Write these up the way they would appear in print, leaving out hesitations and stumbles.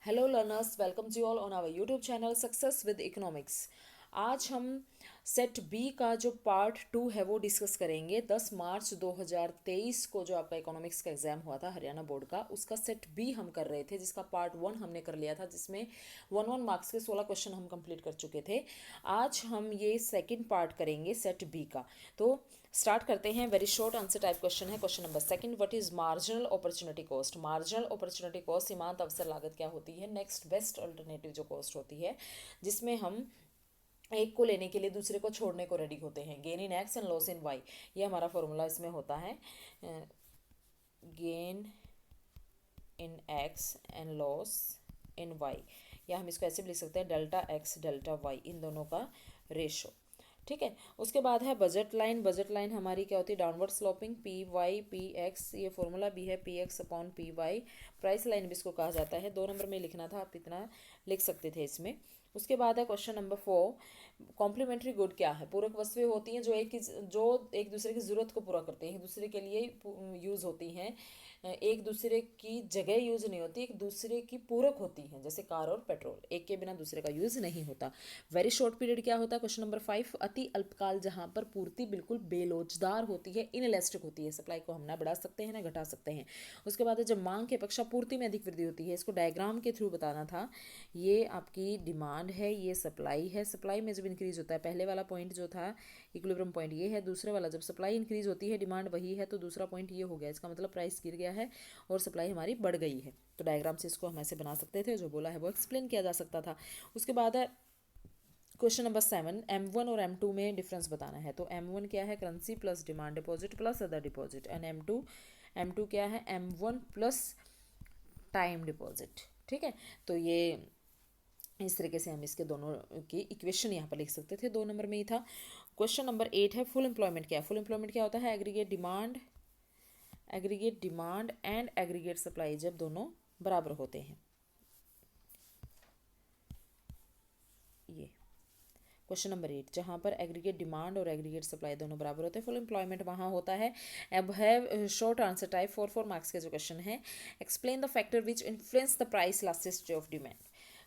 Hello learners, welcome you all on our YouTube channel success with economics. आज हम set B का जो part 2 है वो डिस्कस करेंगे। 10 मार्च 2023 को जो आपका इकोनॉमिक्स का एग्जाम हुआ था हरियाणा बोर्ड का, उसका सेट बी हम कर रहे थे, जिसका पार्ट 1 हमने कर लिया था, जिसमें 1 मार्क्स के 16 क्वेश्चन हम कंप्लीट कर चुके थे। आज हम ये सेकंड पार्ट करेंगे सेट बी का। तो स्टार्ट करते हैं। Very short answer type question है। Question number second, what is marginal opportunity cost. Marginal opportunity cost सीमांत अवसर लागत क्या होती है? नेक्स्ट बेस्ट अल्टरनेटिव जो कॉस्ट होती है, जिसमें हम एक को लेने के लिए दूसरे को छोड़ने को रेडी होते हैं। Gain in X and loss in Y, ये हमारा फॉर्मूला इसमें होता है। Gain in X and loss in Y, या हम इसको ऐसे भी लिख सकते हैं डेल्टा एक्स डेल्टा वाई, इन दोनों का रेशो। ठीक है। उसके बाद है बजट लाइन। बजट लाइन हमारी क्या होती है? Downward sloping, P Y P X, ये फॉर्मूला भी है, P X upon P Y. Price line भी इसको कहा जाता है। 2 नंबर में लिखना था, आप इतना लिख सकते थे इसमें। उसके बाद है क्वेश्चन नंबर 4, कॉम्प्लीमेंट्री गुड क्या है? पूरक वस्तुएं होती हैं जो एक दूसरे की ज़रूरत को पूरा करते हैं, एक दूसरे के लिए यूज़ होती हैं, एक दूसरे की जगह यूज़ नहीं होती, एक दूसरे की पूरक होती हैं, जैसे कार और पेट्रोल, एक के बिना दूसरे का यूज़ नहीं होता। वेरी शॉर्ट पीरियड क्या होता है? क्वेश्चन नंबर 5, अति अल्पकाल, जहाँ पर पूर्ति बिल्कुल बेलोचदार होती है, इनइलास्टिक होती है, सप्लाई को हम ना बढ़ा सकते हैं ना घटा सकते हैं। उसके बाद है जब मांग की अपेक्षा पूर्ति में अधिक वृद्धि होती है, इसको डायग्राम के थ्रू बताना था। ये आपकी डिमांड है, ये सप्लाई है। सप्लाई में जब इंक्रीज होता है, पहले वाला पॉइंट जो था इक्विलिब्रियम पॉइंट ये है, दूसरे वाला जब सप्लाई इंक्रीज होती है डिमांड वही है, तो दूसरा पॉइंट ये हो गया, इसका मतलब प्राइस गिर गया है और सप्लाई हमारी बढ़ गई है। तो डायग्राम से इसको हम ऐसे बना सकते थे, जो बोला है वो एक्सप्लेन किया जा सकता था। उसके बाद है क्वेश्चन नंबर 7, M1 और M2 में डिफरेंस बताना है। तो M1 क्या है? Currency plus demand deposit plus other deposit, and M2 क्या है? M1 plus time deposit. ठीक है। तो ये इस तरीके से हम इसके दोनों की इक्वेशन यहाँ पर लिख सकते थे। 2 नंबर में ही था। क्वेश्चन नंबर 8 है, फुल एम्प्लॉयमेंट क्या है? फुल एम्प्लॉयमेंट क्या होता है? Aggregate demand and aggregate supply जब दोनों बराबर होते हैं। ये क्वेश्चन नंबर 8, जहाँ पर एग्रीगेट डिमांड और एग्रीगेट सप्लाई दोनों बराबर होते हैं, फुल एम्प्लॉयमेंट वहाँ होता है। अब है शॉर्ट आंसर टाइप, 4 मार्क्स के जो क्वेश्चन है। Explain the factor which influence the price elasticity of demand.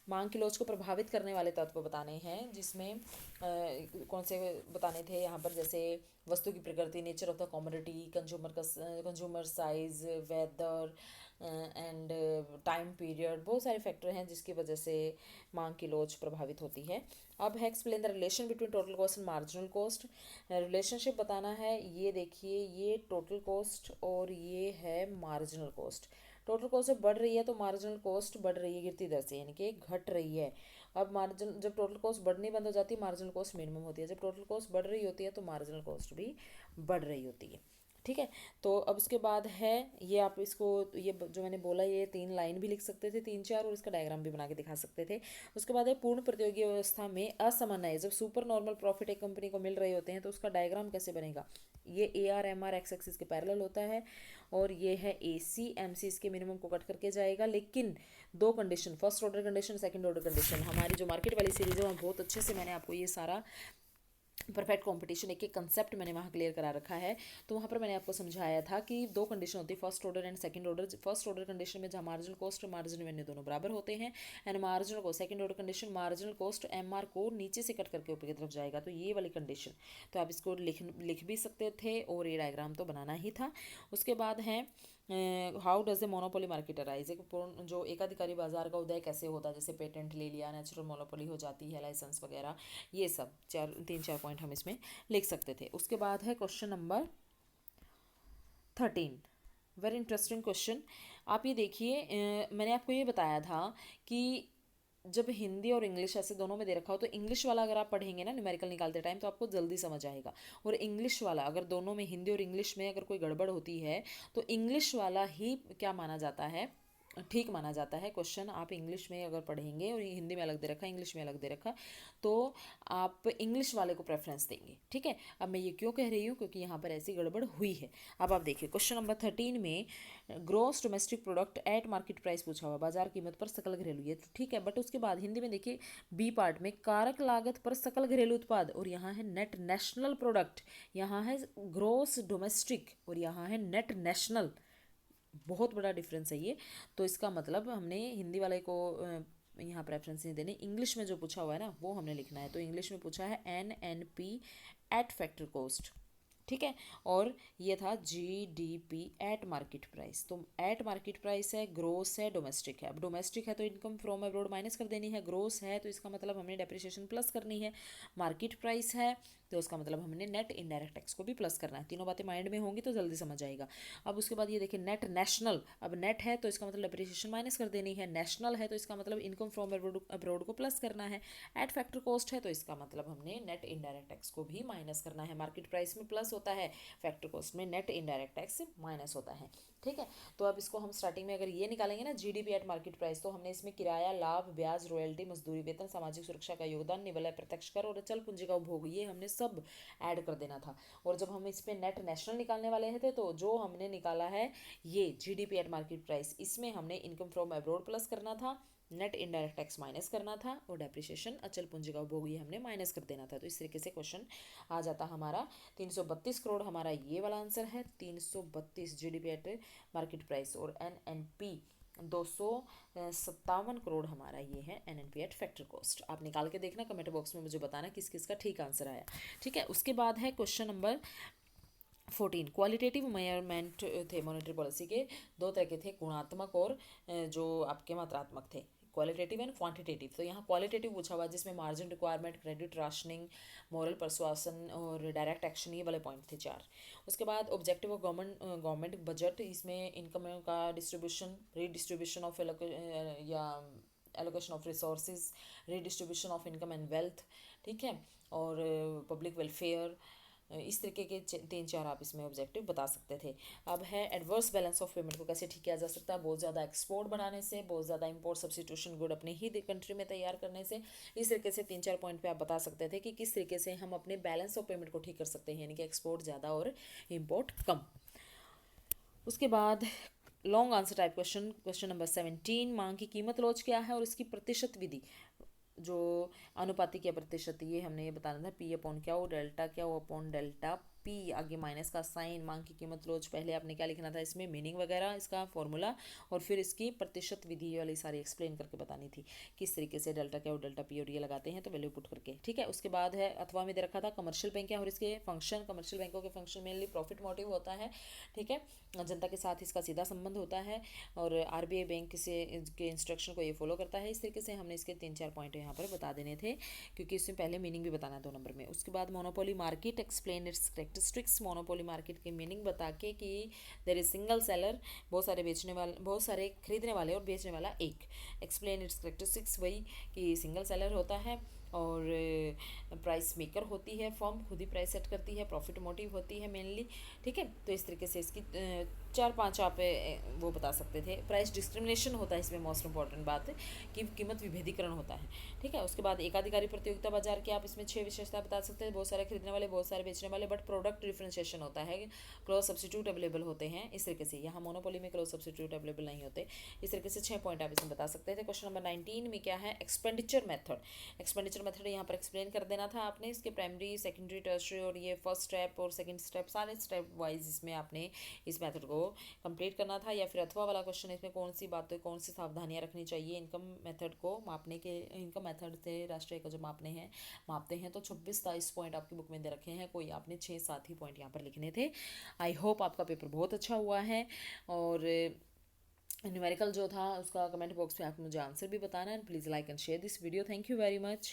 मांग की लोच को प्रभावित करने वाले तत्व बताने हैं, जिसमें कौन से बताने थे यहाँ पर? जैसे वस्तु की प्रकृति, nature of the commodity, consumer size, weather and time period, बहुत सारे फैक्टर हैं जिसकी वजह से मांग की लोच प्रभावित होती है। अब है explain the relation between total cost and marginal cost. Relationship बताना है। ये देखिए, ये टोटल कॉस्ट और ये है मार्जिनल कॉस्ट। टोटल कॉस्ट जब बढ़ रही है तो मार्जिनल कॉस्ट बढ़ रही है गिरती दर से, यानी कि घट रही है। अब मार्जिन जब टोटल कॉस्ट बढ़नी बंद हो जाती है, मार्जिनल कॉस्ट मिनिमम होती है। जब टोटल कॉस्ट बढ़ रही होती है तो मार्जिनल कॉस्ट भी बढ़ रही होती है। ठीक है। तो अब उसके बाद है, ये आप इसको, ये जो मैंने बोला, ये 3 लाइन भी लिख सकते थे, 3 4, और इसका डायग्राम भी बना के दिखा सकते थे। उसके बाद है पूर्ण प्रतियोगी व्यवस्था में असमन्वय, जब सुपर नॉर्मल प्रॉफिट एक कंपनी को मिल रहे होते हैं तो उसका डायग्राम कैसे बनेगा? ये AR MR एक्स एक्सिस के पैरेलल होता है, और ये है AC MC इसके मिनिमम को कट करके जाएगा। लेकिन 2 condition, first order condition, second order condition, हमारी जो मार्केट वाली सीरीज है वहाँ बहुत अच्छे से मैंने आपको ये सारा परफेक्ट कंपटीशन एक एक कंसेप्ट मैंने वहाँ क्लियर करा रखा है। तो वहाँ पर मैंने आपको समझाया था कि 2 कंडीशन होती है, first order and second order. First order condition में जहाँ मार्जिनल कॉस्ट और मार्जिनल रेवेन्यू दोनों बराबर होते हैं, एंड मार्जिनल को second order condition, marginal cost MR को नीचे से कट करके ऊपर की तरफ जाएगा, तो ये वाली कंडीशन। तो आप इसको लिख भी सकते थे, और ये डायग्राम तो बनाना ही था। उसके बाद है how does a monopoly market arise, एक पूर्ण जो एकाधिकारी बाजार का उदय कैसे होता है? जैसे पेटेंट ले लिया, नेचुरल मोनोपोली हो जाती है, लाइसेंस वगैरह, ये सब 3 4 पॉइंट हम इसमें लिख सकते थे। उसके बाद है question number 13, very interesting question. आप ये देखिए, मैंने आपको ये बताया था कि जब हिंदी और इंग्लिश ऐसे दोनों में दे रखा हो तो इंग्लिश वाला अगर आप पढ़ेंगे ना न्यूमेरिकल निकालते टाइम, तो आपको जल्दी समझ आएगा। और इंग्लिश वाला अगर दोनों में, हिंदी और इंग्लिश में अगर कोई गड़बड़ होती है तो इंग्लिश वाला ही क्या माना जाता है? ठीक माना जाता है। क्वेश्चन आप इंग्लिश में अगर पढ़ेंगे, और हिंदी में अलग दे रखा है, इंग्लिश में अलग दे रखा, तो आप इंग्लिश वाले को प्रेफरेंस देंगे। ठीक है। अब मैं ये क्यों कह रही हूँ? क्योंकि यहाँ पर ऐसी गड़बड़ हुई है। अब आप देखिए क्वेश्चन नंबर 13 में gross domestic product at market price पूछा हुआ, बाजार कीमत पर सकल घरेलू, ये तो ठीक है। बट उसके बाद हिंदी में देखिए, बी पार्ट में कारक लागत पर सकल घरेलू उत्पाद, और यहाँ है नेट नेशनल प्रोडक्ट, यहाँ है ग्रॉस डोमेस्टिक, और यहाँ है नेट नेशनल। बहुत बड़ा डिफरेंस है ये। तो इसका मतलब हमने हिंदी वाले को यहाँ प्रेफरेंस नहीं देनी, इंग्लिश में जो पूछा हुआ है ना वो हमने लिखना है। तो इंग्लिश में पूछा है NNP एट फैक्ट्री कॉस्ट, ठीक है। और ये था GDP एट मार्केट प्राइस। तो एट मार्केट प्राइस है, ग्रोस है, डोमेस्टिक है। अब डोमेस्टिक है तो इनकम फ्रॉम अब्रॉड माइनस कर देनी है, ग्रोस है तो इसका मतलब हमने डेप्रिसिएशन प्लस करनी है, मार्केट प्राइस है तो उसका मतलब हमने नेट इनडायरेक्ट टैक्स को भी प्लस करना है। तीनों बातें माइंड में होंगी तो जल्दी समझ आएगा। अब उसके बाद ये देखिए नेट नेशनल, अब नेट है तो इसका मतलब डेप्रिसिएशन माइनस कर देनी है, नेशनल है तो इसका मतलब इनकम फ्रॉम अब्रॉड को प्लस करना है, एट फैक्टर कॉस्ट है तो इसका मतलब हमने नेट इनडायरेक्ट टैक्स को भी माइनस करना है। मार्केट प्राइस में प्लस होता है, फैक्टर कॉस्ट में नेट इनडायरेक्ट टैक्स माइनस होता है, ठीक है। तो अब इसको हम स्टार्टिंग में अगर ये निकालेंगे ना GDP एट मार्केट प्राइस, तो हमने इसमें किराया, लाभ, ब्याज, रॉयल्टी, मजदूरी, वेतन, सामाजिक सुरक्षा का योगदान, निवल प्रत्यक्ष कर और अचल पूंजी का उपभोग, ये हमने सब ऐड कर देना था। और जब हम इस पे नेट नेशनल निकालने वाले थे तो जो हमने निकाला है ये GDP एट मार्केट प्राइस, इसमें हमने इनकम फ्रॉम अब्रॉड प्लस करना था, नेट इनडायरेक्ट टैक्स माइनस करना था और डेप्रिसिएशन अचल पूंजी का उपभोग ये हमने माइनस कर देना था। तो इस तरीके से क्वेश्चन आ जाता हमारा 332 करोड़, हमारा ये वाला आंसर है 332 GDP एट मार्केट प्राइस। और NNP 257 करोड़ हमारा ये है NNP एट फैक्टर कॉस्ट। आप निकाल के देखना, कमेंट बॉक्स में मुझे बताना किस किस का ठीक आंसर आया, ठीक है। उसके बाद है क्वेश्चन नंबर 14, क्वालिटेटिव मेजरमेंट थे मॉनेटरी पॉलिसी के, दो तरह के थे, गुणात्मक और जो आपके मात्रात्मक थे, क्वालिटेटिव एंड क्वांटिटेटिव। तो यहाँ क्वालिटेटिव पूछा हुआ जिसमें margin requirement, credit rationing, moral persuasion और डायरेक्ट एक्शन, ये वाले पॉइंट थे 4। उसके बाद ऑब्जेक्टिव ऑफ गवर्नमेंट बजट, इसमें इनकम का डिस्ट्रीब्यूशन, रीडिस्ट्रीब्यूशन ऑफ या allocation of resources, redistribution of income and wealth, ठीक है, और पब्लिक वेलफेयर, इस तरीके के 3-4 आप इसमें ऑब्जेक्टिव बता सकते थे। अब है एडवर्स बैलेंस ऑफ पेमेंट को कैसे ठीक किया जा सकता है, बहुत ज़्यादा एक्सपोर्ट बढ़ाने से, बहुत ज़्यादा इंपोर्ट सब्सिट्यूशन गुड अपने ही कंट्री में तैयार करने से। इस तरीके से 3-4 पॉइंट पे आप बता सकते थे कि किस तरीके से हम अपने बैलेंस ऑफ पेमेंट को ठीक कर सकते हैं, यानी कि एक्सपोर्ट ज़्यादा और इम्पोर्ट कम। उसके बाद long answer type question, question number 17, मांग की कीमत लॉज क्या है और इसकी प्रतिशत विधि, जो अनुपातिक या प्रतिशत, ये हमने ये बताना था, P अपॉन क्या हो, डेल्टा क्या हो अपॉन डेल्टा P, आगे माइनस का साइन, मांग की कीमत रोज, पहले आपने क्या लिखना था इसमें, मीनिंग वगैरह, इसका फॉर्मूला, और फिर इसकी प्रतिशत विधि वाली सारी एक्सप्लेन करके बतानी थी किस तरीके से डेल्टा क्या हो, डेल्टा P और ये लगाते हैं तो वैल्यू पुट करके, ठीक है। उसके बाद है अथवा में दे रखा था कमर्शियल बैंक क्या और इसके फंक्शन, कमर्शियल बैंकों के फंक्शन मेनली प्रॉफिट मोटिव होता है, ठीक है, जनता के साथ इसका सीधा संबंध होता है और RBI बैंक से के इंस्ट्रक्शन को ये फॉलो करता है। इस तरीके से हमने इसके 3-4 पॉइंट यहाँ पर बता देने थे क्योंकि इसमें पहले मीनिंग भी बताना है 2 नंबर में। उसके बाद monopoly market, explain it's characteristics, monopoly market की मीनिंग बता के कि देयर इज सिंगल सेलर, बहुत सारे बेचने वाले, बहुत सारे खरीदने वाले और बेचने वाला एक, एक्सप्लेन इट्स करेक्टरिस्टिक्स, वही कि सिंगल सेलर होता है और प्राइस मेकर होती है, फर्म खुद ही प्राइस सेट करती है, प्रॉफिट मोटिव होती है मेनली, ठीक है। तो इस तरीके से इसकी 4-5 आप वो बता सकते थे। प्राइस डिस्क्रिमिनेशन होता है इसमें, मोस्ट इंपॉर्टेंट बात है कि कीमत विभेदीकरण होता है, ठीक है। उसके बाद एकाधिकारी प्रतियोगिता बाजार के आप इसमें 6 विशेषता बता सकते हैं, बहुत सारे खरीदने वाले, बहुत सारे बेचने वाले, बट प्रोडक्ट डिफ्रेंशिएशन होता है, क्रॉस सब्सिट्यूट अवेलेबल होते हैं, इस तरीके से। यहाँ मोनोपोली में क्रॉस सब्सिट्यूट अवेलेबल नहीं होते, इस तरीके से 6 पॉइंट आप इसमें बता सकते थे। क्वेश्चन नंबर 19 में क्या है, एक्सपेंडिचर मेथड, एक्सपेंडिचर मेथड यहाँ पर एक्सप्लेन कर देना था आपने, इसके प्राइमरी, सेकेंडरी, टर्शरी और ये फर्स्ट स्टेप और सेकंड स्टेप, सारे स्टेप वाइज इसमें आपने इस मेथड को कंप्लीट करना था। या फिर अथवा वाला क्वेश्चन, इसमें कौन सी बातें, कौन सी सावधानियां रखनी चाहिए इनकम मेथड को मापने के, इनकम मेथड से राष्ट्रीय को जब मापते हैं तो 26-27 पॉइंट आपकी बुक में दे रखे हैं, कोई आपने 6-7 ही पॉइंट यहाँ पर लिखने थे। आई होप आपका पेपर बहुत अच्छा हुआ है और न्यूमेरिकल जो था उसका कमेंट बॉक्स में आप मुझे आंसर भी बताना है। Please like and share this video. Thank you very much.